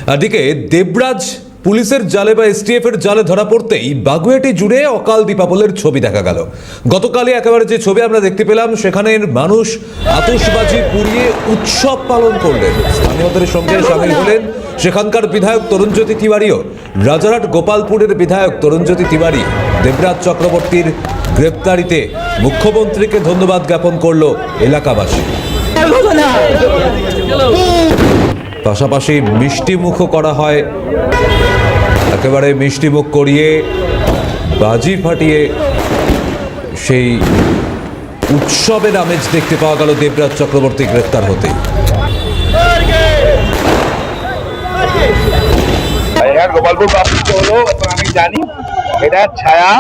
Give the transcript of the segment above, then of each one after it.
এদিকে দেবরাজ পুলিশের জালে বা এসটিএফ এর জালে ধরা পড়তেই বাগুইআটি জুড়ে অকাল দীপাবলির ছবি দেখা গেল। গতকালই একেবারে যে ছবি আমরা দেখতে পেলাম, সেখানের মানুষ আতশবাজি পুড়িয়ে উৎসব পালন করলেন। স্থানীয়দের সঙ্গে সামিল হলেন সেখানকার বিধায়ক তরুণজ্যোতি তিওয়ারিও। রাজারহাট গোপালপুরের বিধায়ক তরুণজ্যোতি তিওয়ারি দেবরাজ চক্রবর্তীর গ্রেপ্তারিতে মুখ্যমন্ত্রীকে ধন্যবাদ জ্ঞাপন করল এলাকাবাসী। পাশাপাশি মিষ্টিমুখও করা হয়, একেবারে মিষ্টিমুখ করিয়ে বাজি ফাটিয়ে সেই উৎসবের আমেজ দেখতে পাওয়া গেল দেবরাজ চক্রবর্তী গ্রেপ্তার হতে। গোপালপুর হলো, আমি জানি এটা ছায়া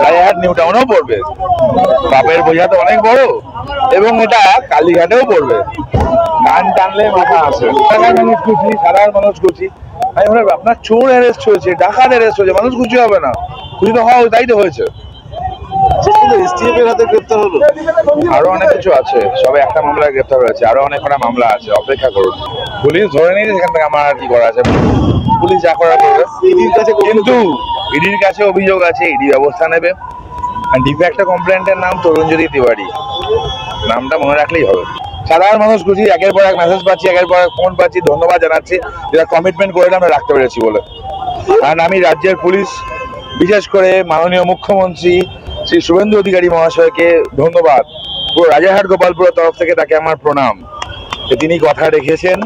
রাজারহাট নিউ টাউনেও পড়বে, বাপের বোঝা তো অনেক বড়, এবং এটা কালীঘাটেও পড়বে। গান টানলে মাথা আসে, মানুষ খুশি, সাধারণ মানুষ খুশি। আমি মনে আপনার চোর অ্যারেস্ট হয়েছে, ডাকাত অ্যারেস্ট হয়েছে, মানুষ খুশি হবে না? খুশি তো হওয়া, তাই তো হয়েছে। আরো অনেক কিছু আছে, সবে একটা মামলায় গ্রেপ্তার হয়েছে, আরো অনেক কটা মামলা আছে, অপেক্ষা করুন। পুলিশ ধরে নিয়েছে, সেখান থেকে আমার আর কি করা আছে, পুলিশ যা করার করবে। কিন্তু ইডির কাছে অভিযোগ আছে, ইডি ব্যবস্থা নেবে। ডিফ্যাক্ট কমপ্লেন্টের নাম তরুণজ্যোতি তিওয়ারি, নামটা মনে রাখলেই হবে। সাধারণ মানুষ খুশি, একের পর এক মেসেজ পাচ্ছি, একের পর এক ফোন পাচ্ছি, ধন্যবাদ জানাচ্ছি যেটা কমিটমেন্ট করে আমরা রাখতে পেরেছি বলে। কারণ আমি রাজ্যের পুলিশ, বিশেষ করে মাননীয় মুখ্যমন্ত্রী শ্রী শুভেন্দু অধিকারী মহাশয়কে ধন্যবাদ, পুরো রাজারহাট গোপালপুরের তরফ থেকে তাকে আমার প্রণাম যে তিনি কথা রেখেছেন।